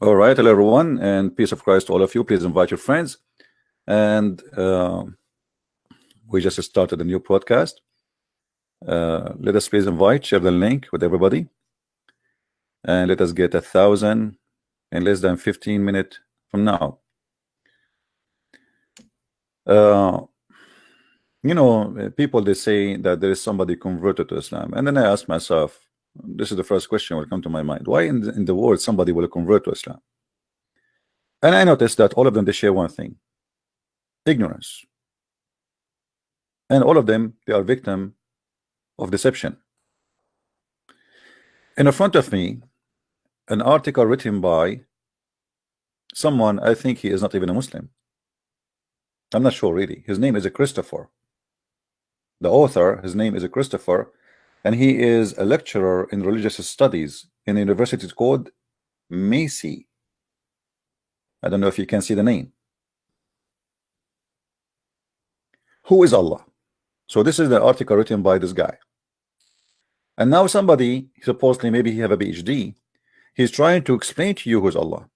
All right, hello everyone, and peace of Christ to all of you. Please invite your friends. And we just started a new podcast. Let us please invite, share the link with everybody, and let us get 1,000 in less than 15 minutes from now. People, they say that there is somebody converted to Islam, and then I ask myself, this is the first question will come to my mind: why in the world somebody will convert to Islam? And I noticed that all of them, they share one thing: ignorance. And all of them, they are victim of deception. In front of me, an article written by someone, I think he is not even a Muslim. I'm not sure really. His name is a Christopher. The author, his name is a Christopher, and he is a lecturer in religious studies in a university called Macy. I don't know if you can see the name. Who is Allah? So this is the article written by this guy. And now somebody, supposedly maybe he have a PhD, he's trying to explain to you who's Allah.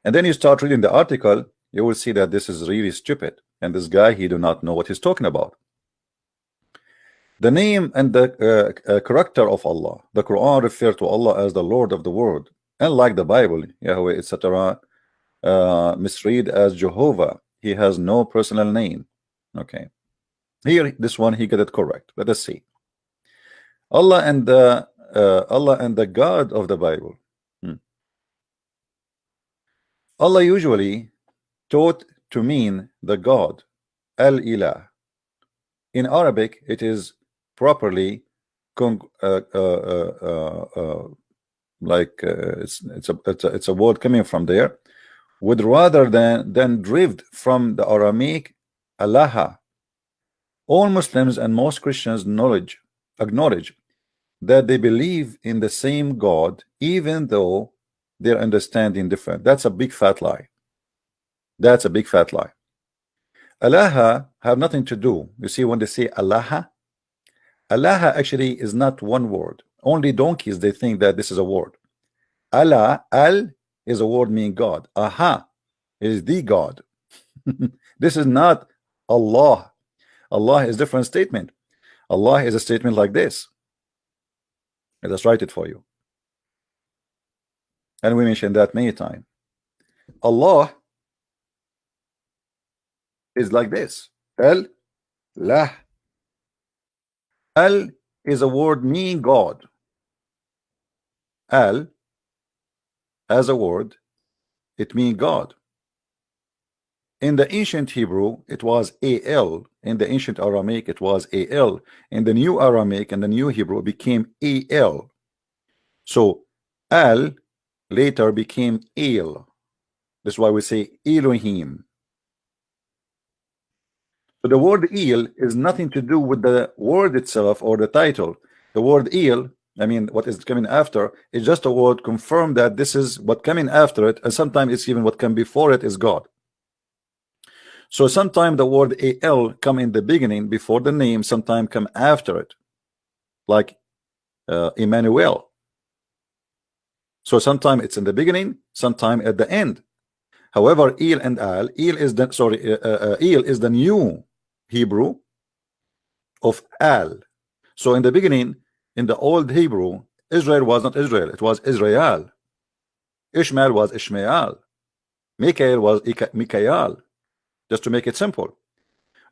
And then you start reading the article, you will see that this is really stupid. And this guy, he do not know what he's talking about. The name and the character of Allah. The Quran refer to Allah as the Lord of the world. Unlike the Bible, Yahweh, etc., misread as Jehovah. He has no personal name. Okay. Here, this one, he got it correct. Let us see. Allah and the God of the Bible. Allah usually taught to mean the God, Al-Ilah. In Arabic, it is properly it's a word coming from there, would rather than derived from the Aramaic Allah. All Muslims and most Christians acknowledge that they believe in the same God, even though their understanding different. That's a big fat lie. That's a big fat lie. Allah have nothing to do. You see, when they say Allah actually is not one word. Only donkeys, they think that this is a word. Allah, al is a word meaning God. Aha is the God. This is not Allah. Allah is different statement. Allah is a statement like this. Let us write it for you. And we mentioned that many times. Allah is like this. Al-lah. Al is a word meaning God. Al, as a word, it means God. In the ancient Hebrew, it was Al. In the ancient Aramaic, it was Al. In the new Aramaic and the new Hebrew, it became Al. So Al later became El. That's why we say Elohim. So the word El is nothing to do with the word itself or the title. The word El, I mean, what is coming after, is just a word confirm that this is what coming after it, and sometimes it's even what come before it is God. So sometimes the word Al come in the beginning before the name, sometimes come after it, like Emmanuel. So sometimes it's in the beginning, sometimes at the end. However, El and Al, El is the new Hebrew of Al. So in the beginning, in the old Hebrew, Israel was not Israel, it was Israel. Ishmael was Ishmael. Mikael was Mikael. Just to make it simple.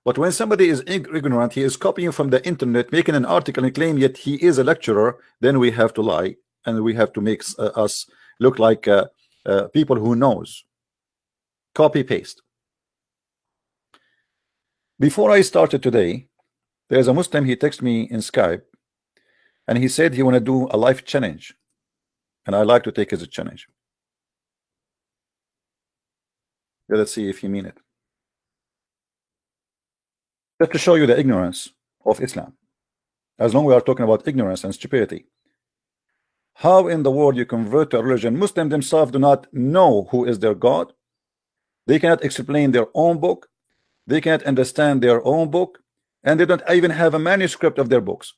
But when somebody is ignorant, he is copying from the internet, making an article and claim yet he is a lecturer, then we have to lie and we have to make us look like people who knows. Copy paste. Before I started today, there's a Muslim, he texted me in Skype and he said he want to do a life challenge, and I like to take his challenge. Let's see if he mean it. Just to show you the ignorance of Islam. As long as we are talking about ignorance and stupidity. How in the world you convert to a religion? Muslims themselves do not know who is their God. They cannot explain their own book. They cannot understand their own book. And they don't even have a manuscript of their books.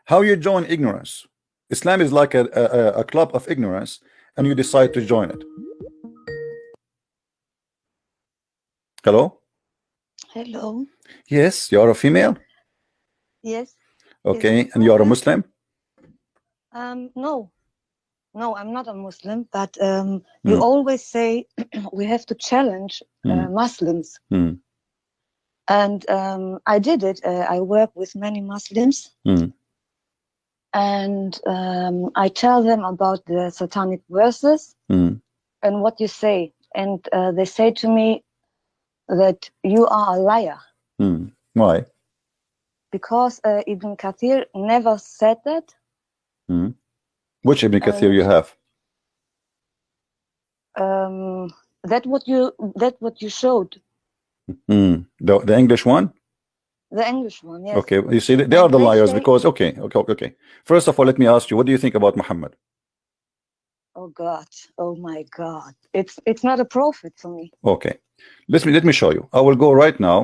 How you join ignorance? Islam is like a club of ignorance, and you decide to join it. Hello? Hello. Yes, you are a female? Yes. Okay, and you are a Muslim? No. No, I'm not a Muslim, but you always say we have to challenge Muslims. And I did it. I work with many Muslims. And I tell them about the satanic verses and what you say. And they say to me that you are a liar. Why? Because Ibn Kathir never said that. Which Ibn Kathir you have? That what you showed. The English one? The English one, yes. Okay, you see, they are the liars because, okay. First of all, let me ask you, what do you think about Muhammad? Oh God, oh my God. It's not a prophet for me. Okay, let me show you. I will go right now,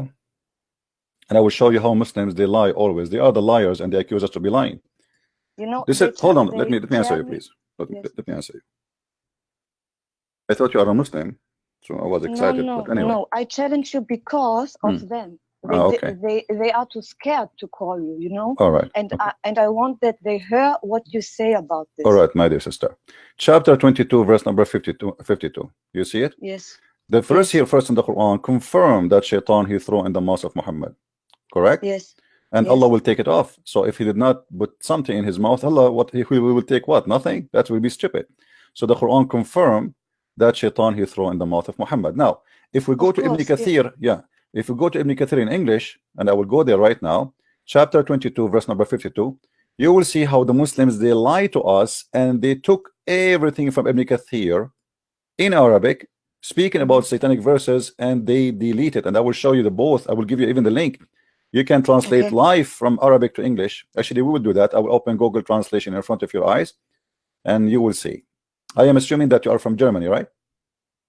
and I will show you how Muslims, they lie always. They are the liars, and they accuse us to be lying. You know, hold on, let me answer you, please. Let me answer you. I thought you are a Muslim, so I was excited. No, but anyway. No, I challenge you because of them. They are too scared to call you, you know. All right. And I want that they hear what you say about this. All right, my dear sister. Chapter 22, verse number 52. You see it? Yes. The verse here first in the Quran confirm that shaitan he threw in the mouth of Muhammad. Correct? Yes. And Allah will take it off. So if he did not put something in his mouth, Allah, he will take what? Nothing? That will be stupid. So the Quran confirm that shaitan he threw in the mouth of Muhammad. Now, if we go to Ibn Kathir, if we go to Ibn Kathir in English, and I will go there right now, chapter 22, verse number 52, you will see how the Muslims, they lie to us, and they took everything from Ibn Kathir in Arabic, speaking about satanic verses, and they delete it. And I will show you the both. I will give you even the link. You can translate live from Arabic to English. Actually, we will do that. I will open Google Translation in front of your eyes, and you will see. I am assuming that you are from Germany, right?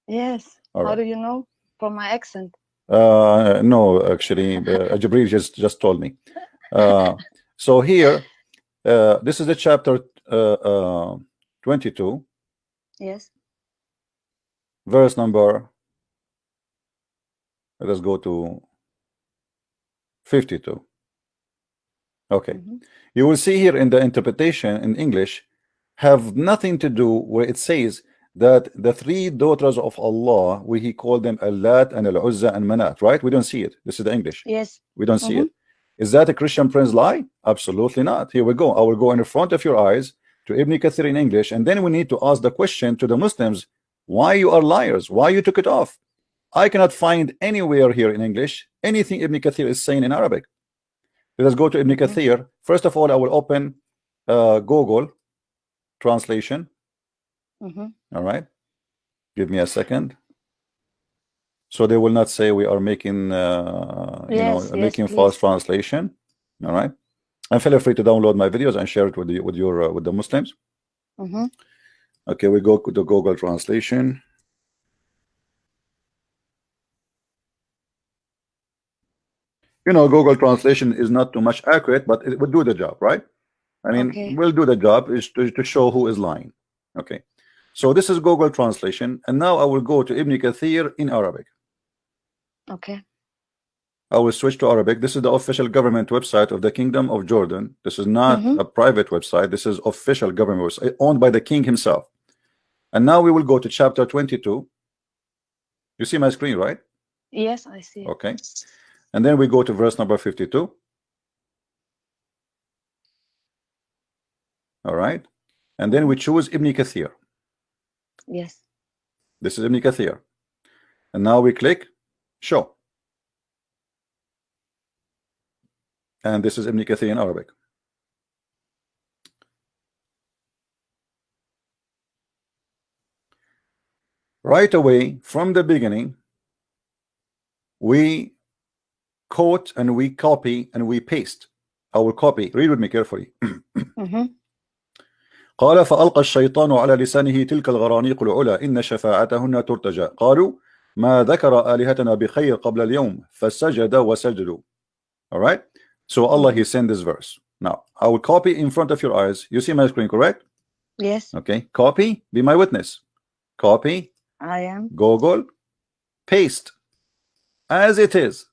Yes. How do you know? From my accent. No, actually, Jibril just told me. So here, this is the chapter 22. Yes. Verse number, let us go to 52. Okay. You will see here in the interpretation in English have nothing to do where it says that the three daughters of Allah, we call them Allat and Al-Uzza and Manat, right? We don't see it. This is the English. Yes. We don't see it. Is that a Christian Prince lie? Absolutely not. Here we go. I will go in front of your eyes to Ibn Kathir in English, and then we need to ask the question to the Muslims, why you are liars? Why you took it off? I cannot find anywhere here in English anything Ibn Kathir is saying in Arabic. Let us go to Ibn Kathir. First of all, I will open Google Translation. All right, give me a second, so they will not say we are making making false translation. All right, and feel free to download my videos and share it with the Muslims. Okay, we go to Google Translation. You know, Google Translation is not too much accurate, but it will do the job, right? I mean, we'll do the job is to show who is lying. Okay. So this is Google Translation, and now I will go to Ibn Kathir in Arabic. Okay. I will switch to Arabic. This is the official government website of the Kingdom of Jordan. This is not a private website. This is official government website owned by the king himself. And now we will go to chapter 22. You see my screen, right? Yes, I see. Okay. And then we go to verse number 52. All right. And then we choose Ibn Kathir. Yes. This is Ibn Kathir. And now we click show. And this is Ibn Kathir in Arabic. Right away, from the beginning, we quote and we copy and we paste. I will copy. Read with me carefully. قال فألقى الشيطان على لسانه تلك الغرانيق العلا إن شفاعتهن ترتجى قالوا ما ذكر آلهتنا بخير قبل اليوم فسجد وسجدوا. All right, so Allah he sent this verse. Now, I will copy in front of your eyes. You see my screen, correct? Yes. Okay. Copy. Be my witness. Copy. I am. Google. Paste. As it is.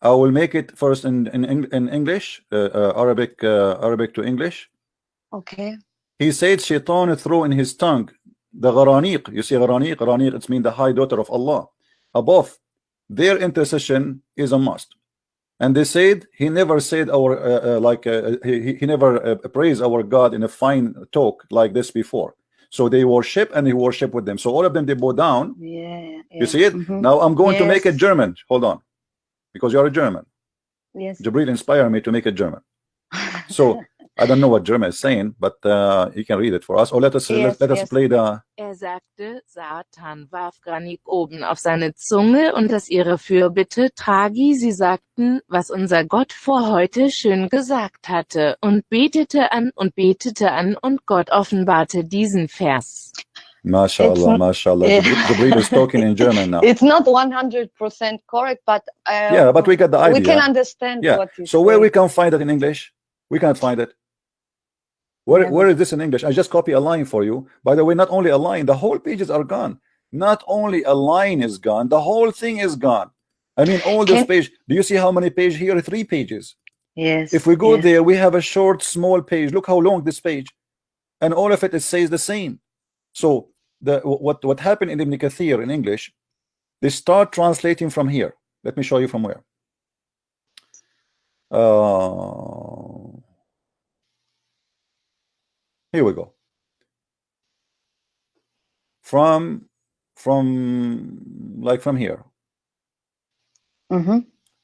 I will make it first in English, Arabic to English. Okay. He said, Shaitan threw in his tongue the gharaniq. You see gharaniq, it's mean the high daughter of Allah. Above, their intercession is a must. And they said he never said our he never praised our God in a fine talk like this before. So they worship and he worship with them. So all of them, they bow down. Yeah. You see it? Now I'm going to make it German. Hold on, because you're a German. Yes. Jibril inspired me to make it German. So I don't know what German is saying, but you can read it for us. Or let us play the. Sagte, Satan warf Granik oben auf seine Zunge und das ihre Fürbitte tragi. Sie sagten, was unser Gott vor heute schön gesagt hatte, und betete an und Gott offenbarte diesen Vers. MashaAllah, MashaAllah. Jibril is talking in German now. It's not 100% correct, but yeah, but we got the idea. We can understand what you say. So where we can find it in English? We can't find it. Where is this in English? I just copy a line for you. By the way, not only a line, the whole pages are gone. Not only a line is gone, the whole thing is gone. I mean, all this page. Do you see how many pages here? 3 pages. Yes. If we go there, we have a short, small page. Look how long this page, and all of it says the same. So what happened in Ibn Kathir in English? They start translating from here. Let me show you from where. Here we go. From here.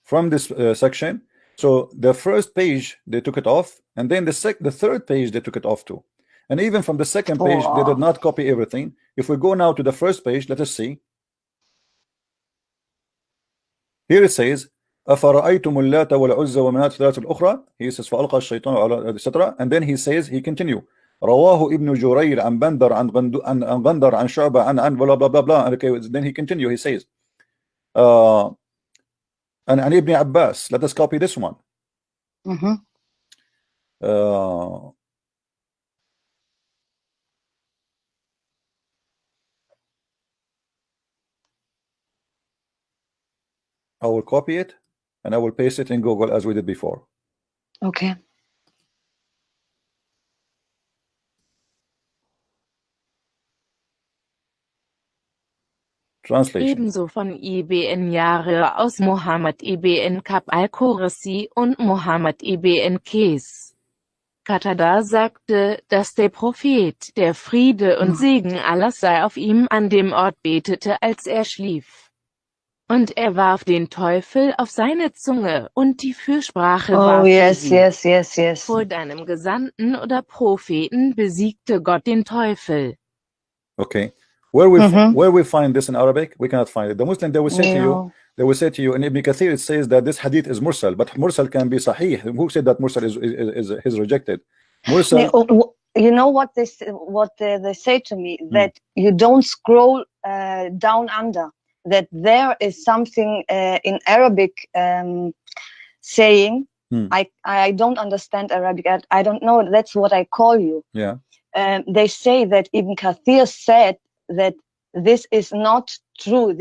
From this section. So the first page they took it off, and then the third page they took it off too. And even from the second page they did not copy everything. If we go now to the first page, let us see. Here it says, أفرأيتم اللات والعزى ومناة الثلاث الأخرى. He says فألقى الشيطان على etc. And then he says, he continue. رواه ابن جرير عن بندر عن غندر عن شعبة عن blah blah blah blah. Okay, then he continue. He says, and Ibn Abbas. Let us copy this one. I will copy it and I will paste it in Google as we did before. Okay. Translation. Ebenso von IBN Jahre aus Mohammed IBN Kab al-Qurasi und Mohammed IBN Kes. Qatada sagte, dass der Prophet, der Friede und Segen Allahs sei auf ihm, an dem Ort betete, als er schlief. Und er warf den Teufel auf seine Zunge, und die Fürsprache war für sie. Vor deinem Gesandten oder Propheten besiegte Gott den Teufel. Okay. Where we find this in Arabic? We cannot find it. The Muslim, they will say to you, in Ibn Kathir it says that this hadith is mursal, but mursal can be sahih. Who said that mursal is rejected? Mursal. You know what they say to me, that you don't scroll down under, that there is something in Arabic saying, I don't understand Arabic, I don't know, that's what I call you. Yeah. They say that Ibn Kathir said that this is not true.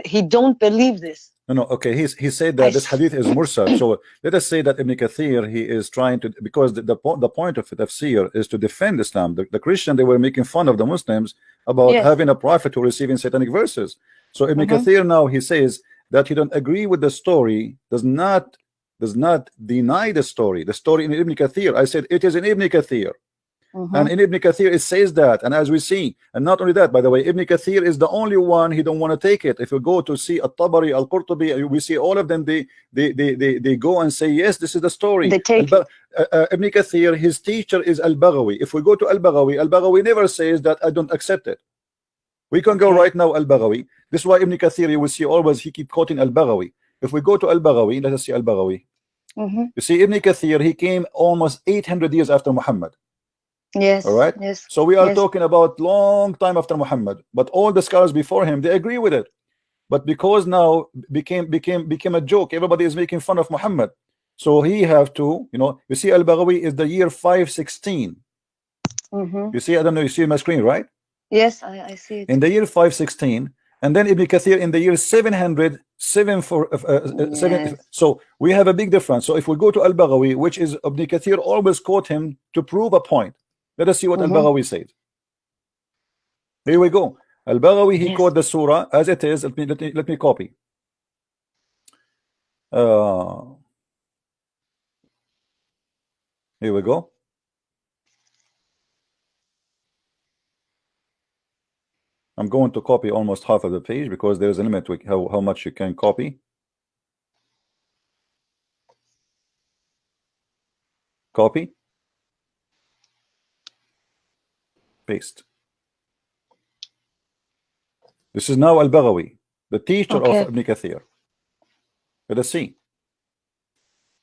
He don't believe this. No, okay. He said that this hadith is mursal. So let us say that Ibn Kathir, he is trying to, because the point of tafsir is to defend Islam. The Christian, they were making fun of the Muslims about having a prophet who receiving satanic verses. So Ibn Kathir now, he says that he don't agree with the story, does not deny the story in Ibn Kathir. I said it is in Ibn Kathir. And in Ibn Kathir it says that, and as we see, and not only that, by the way, Ibn Kathir is the only one, he don't want to take it. If you go to see At-Tabari, Al-Qurtubi, we see all of them, they go and say, yes, this is the story. They take Ibn Kathir, his teacher is Al-Baghawi. If we go to Al-Baghawi never says that I don't accept it. We can go right now Al-Baghawi. This is why Ibn Kathir, you will see always he keep quoting Al-Baghawi. If we go to Al-Baghawi, let us see Al-Baghawi. You see, Ibn Kathir, he came almost 800 years after Muhammad. Yes. All right. Yes. So we are talking about long time after Muhammad, but all the scholars before him, they agree with it. But because now became a joke, everybody is making fun of Muhammad. So he have to, you see Al-Baghawi is the year 516. You see, I don't know, you see my screen, right? Yes, I see it. In the year 516, and then Ibn Kathir in the year 707 7. So we have a big difference. So if we go to Al-Baghawi, which is Ibn Kathir always quote him to prove a point. Let us see what Al-Baghawi said. Here we go. Al-Baghawi, he quote the surah as it is. Let me copy. Here we go. I'm going to copy almost half of the page because there's a limit to how much you can copy. Copy. Paste. This is now Al-Baghawi, the teacher of Ibn Kathir. Let us see.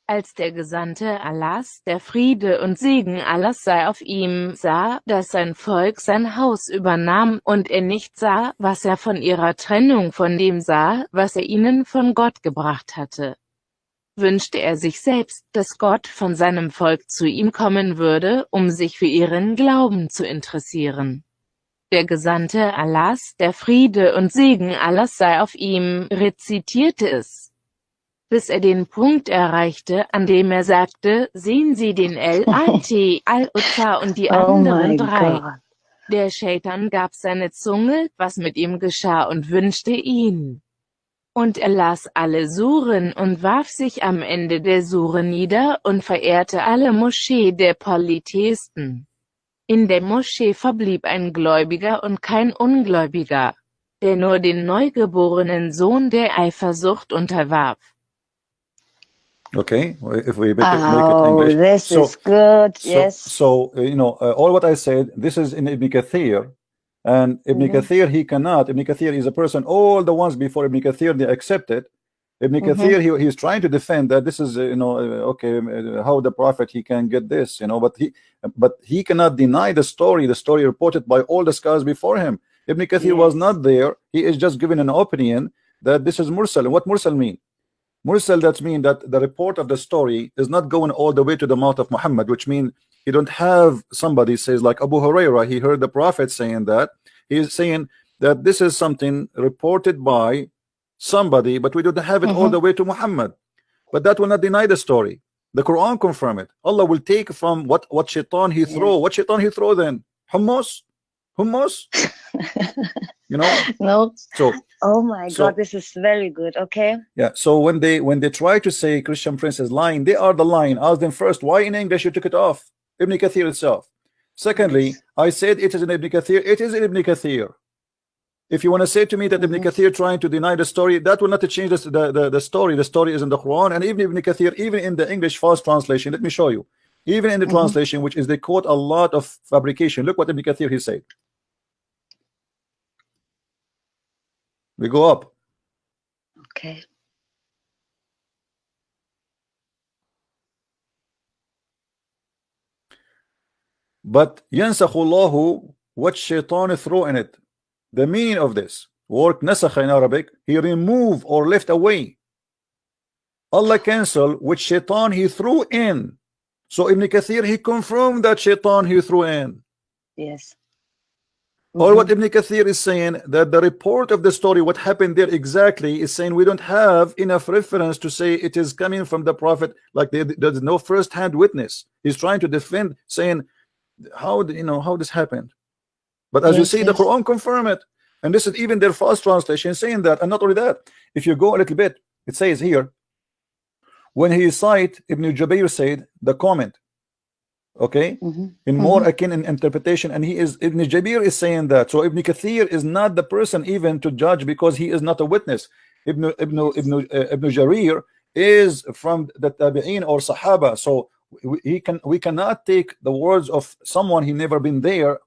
Als der Gesandte Allahs, der Friede und Segen Allahs sei auf ihm, sah, dass sein Volk sein Haus übernahm, und er nicht sah, was er von ihrer Trennung von dem sah, was er ihnen von Gott gebracht hatte, wünschte er sich selbst, dass Gott von seinem Volk zu ihm kommen würde, um sich für ihren Glauben zu interessieren. Der Gesandte Allahs, der Friede und Segen Allahs sei auf ihm, rezitierte es, bis er den Punkt erreichte, an dem er sagte, sehen Sie den Ayat-ayat und die anderen drei. Der Schätan gab seine Zunge, was mit ihm geschah, und wünschte ihn. Und er las alle Suren und warf sich am Ende der Sure nieder und verehrte alle Moschee der Polytheisten. In der Moschee verblieb ein Gläubiger und kein Ungläubiger, der nur den neugeborenen Sohn der Eifersucht unterwarf. Okay, if we make it English. This is good. Yes. So all what I said, this is in Ibn Kathir, and Ibn Kathir he cannot. Ibn Kathir is a person. All the ones before Ibn Kathir they accept it. Ibn Kathir he's trying to defend that this is okay, how the Prophet he can get this, but he cannot deny the story reported by all the scholars before him. Ibn Kathir was not there. He is just giving an opinion that this is mursal. And what mursal mean? Mursal, that means that the report of the story is not going all the way to the mouth of Muhammad, which means you don't have somebody says like Abu Huraira, he heard the Prophet saying that. He is saying that this is something reported by somebody, but we don't have it all the way to Muhammad. But that will not deny the story. The Quran confirm it. Allah will take from what shaitan he throw. What shaitan he throw then? Hummus? No. So oh my God, this is very good. Okay. Yeah. So when they try to say Christian Prince is lying, they are the lying. Ask them first, why in English you took it off? Ibn Kathir itself. Secondly, I said it is in Ibn Kathir. It is in Ibn Kathir. If you want to say to me that Ibn Kathir trying to deny the story, that will not change the story. The story is in the Quran, and even Ibn Kathir, even in the English false translation. Let me show you. Even in the translation, which is they quote a lot of fabrication. Look what Ibn Kathir he said. We go up. Okay. But yansakhullahu, what shaitan throw in it. The meaning of this word nasakh in Arabic, he remove or left away. Allah cancel which shaitan he threw in. So Ibn Kathir he confirmed that shaitan he threw in. Yes. Or what Ibn Kathir is saying, that the report of the story, what happened there exactly, is saying we don't have enough reference to say it is coming from the Prophet, like there's no first-hand witness. He's trying to defend, saying how this happened. But as you see, the Quran confirm it, and this is even their false translation saying that. And not only that, if you go a little bit, it says here, when he cite Ibn Jubayr said the comment, okay, in more akin in interpretation, and Ibn Jabir is saying that. So Ibn Kathir is not the person even to judge because he is not a witness. Ibn Jarir is from the Tabi'in or Sahaba, so we cannot take the words of someone he never been there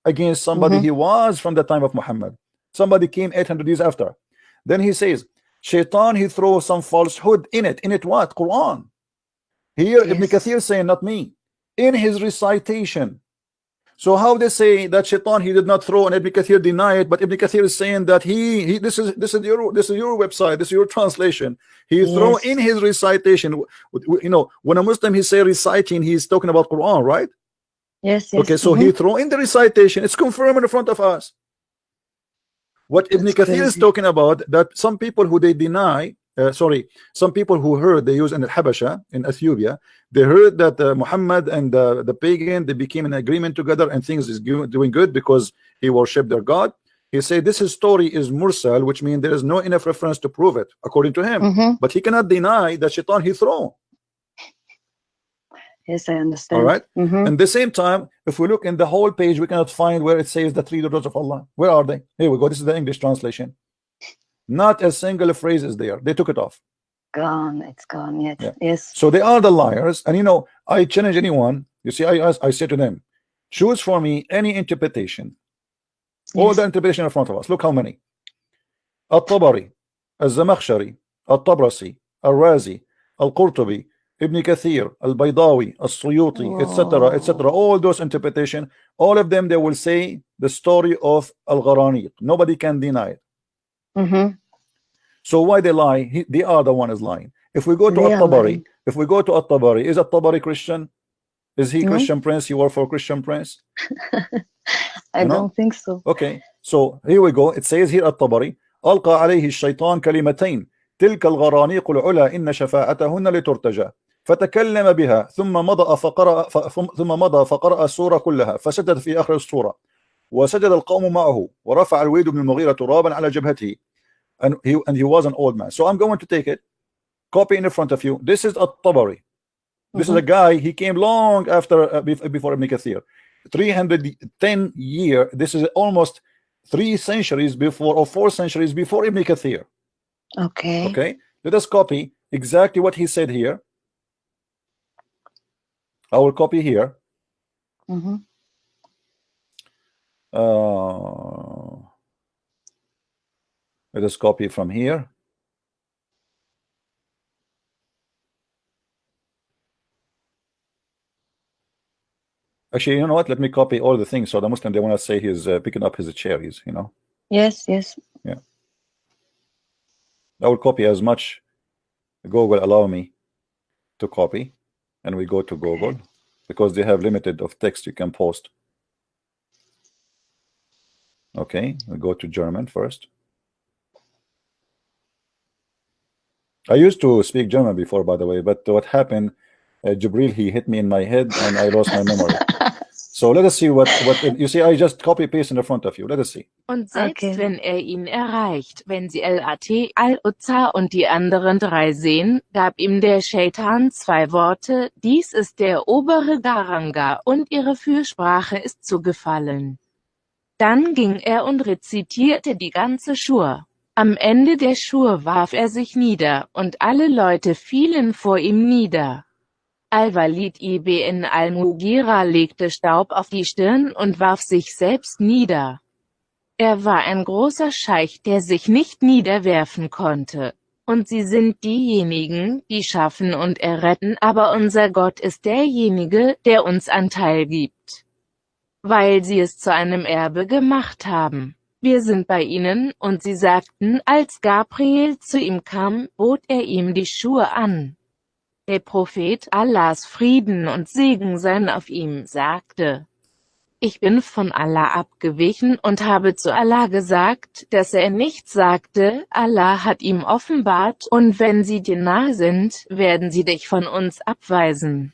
against somebody he was from the time of Muhammad. Somebody came 800 years after. Then he says shaitan he throws some falsehood in it what? Quran. Here Ibn Kathir saying, not me, in his recitation. So how they say that Shaitan he did not throw, and Ibn Kathir deny it, but Ibn Kathir is saying that he this is your website, this is your translation. He throw in his recitation. You know, when a Muslim he say reciting, he's talking about Quran, right? Yes. Okay, so he throw in the recitation. It's confirmed in front of us. What Ibn Kathir is talking about, that some people who they deny, some people who heard, they use in Habasha, in Ethiopia, they heard that Muhammad and the pagan, they became in agreement together and things is doing good because he worshipped their God. He said this story is mursal, which means there is no enough reference to prove it according to him. But he cannot deny that Shaitan he thrown. Yes, I understand. All right. At the same time, if we look in the whole page, we cannot find where it says the three daughters of Allah. Where are they? Here we go. This is the English translation. Not a single phrase is there. They took it off. Gone. It's gone. Yes. So they are the liars. And you know, I challenge anyone. You see, I say to them, choose for me any interpretation. All the interpretation in front of us. Look how many. At-Tabari, Al-Zamakhshari, Al-Tabrasi, Al-Razi, Al-Qurtubi, Ibn Kathir, Al-Baydawi, Al-Suyuti, etc., etc. All those interpretation, all of them, they will say the story of Al-Gharaniq. Nobody can deny it. So why they lie? They are the one is lying. If we go to At-Tabari, is At-Tabari Christian? Is he Christian Prince? He work for Christian Prince? I don't think so. Okay, so here we go. It says here At-Tabari, ألقى عليه الشيطان كلمتين تلك الغرانيق العلا إن شفاعتهن لترتجى فتكلم بها ثم مضى فقرأ السورة كلها فسجد في آخر السورة وسجد القوم معه ورفع الوليد بن المغيرة ترابا على جبهته and he was an old man. So I'm going to take it, copy in front of you. This is At-Tabari. This is a guy, he came long after before Ibn Kathir, 310 years. This is almost 3 centuries before, or 4 centuries before Ibn Kathir. Okay, let us copy exactly what he said here. I will copy here. Let us copy from here. Actually, you know what? Let me copy all the things so the Muslim, they want to say he's picking up his chair. He's, you know. Yes. Yeah. I will copy as much Google allow me to copy, and we go to Google because they have limited of text you can post. Okay, we go to German first. I used to speak German before, by the way, but what happened, Jibril, he hit me in my head and I lost my memory. So let us see what you see. I just copy paste in the front of you. Let us see. Und selbst wenn ihn erreicht, wenn sie Al-At, Al-Uzza und die anderen 3 sehen, gab ihm der Shaitan 2 Worte, dies ist der obere Garanga und ihre Fürsprache ist zugefallen. Dann ging er und rezitierte die ganze Schur. Am Ende der Schur warf er sich nieder, und alle Leute fielen vor ihm nieder. Al-Walid ibn al-Mughira legte Staub auf die Stirn und warf sich selbst nieder. Er war ein großer Scheich, der sich nicht niederwerfen konnte. Und sie sind diejenigen, die schaffen und erretten, aber unser Gott ist derjenige, der uns Anteil gibt. Weil sie es zu einem Erbe gemacht haben. Wir sind bei ihnen, und sie sagten, als Gabriel zu ihm kam, bot er ihm die Schuhe an. Der Prophet, Allahs Frieden und Segen seien auf ihm, sagte: Ich bin von Allah abgewichen und habe zu Allah gesagt, dass er nichts sagte, Allah hat ihm offenbart, und wenn sie dir nahe sind, werden sie dich von uns abweisen.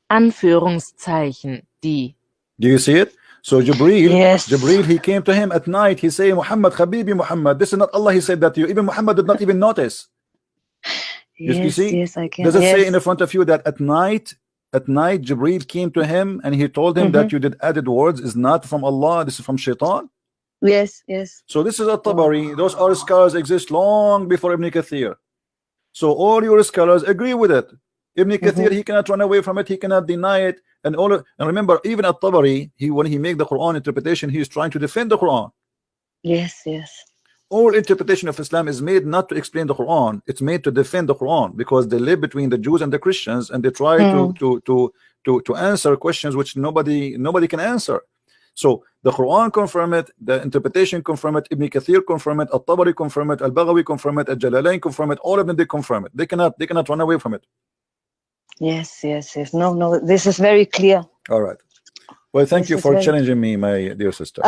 Anführungszeichen, die. Do you see it? So Jibril, Jibril, he came to him at night. He said, Muhammad, Habibi Muhammad. This is not Allah. He said that to you. Even Muhammad did not even notice. You see? Yes, I can. Does it say in the front of you that at night, Jibril came to him and he told him that you did added words is not from Allah. This is from Shaitan. Yes. So this is At-Tabari. Those are scholars exist long before Ibn Kathir. So all your scholars agree with it. Ibn Kathir, he cannot run away from it. He cannot deny it. And remember, even At-Tabari, when he make the Quran interpretation, he is trying to defend the Quran. Yes. All interpretation of Islam is made not to explain the Quran. It's made to defend the Quran, because they live between the Jews and the Christians, and they try to answer questions which nobody can answer. So the Quran confirm it, the interpretation confirm it, Ibn Kathir confirm it, At-Tabari confirm it, Al-Baghawi confirm it, Al-Jalalain confirm it, all of them they confirm it. They cannot run away from it. Yes. No, this is very clear. All right. Well, thank you for challenging me, my dear sister.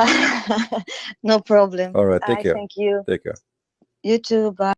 No problem. All right, take care. Thank you. Take care. You too. Bye.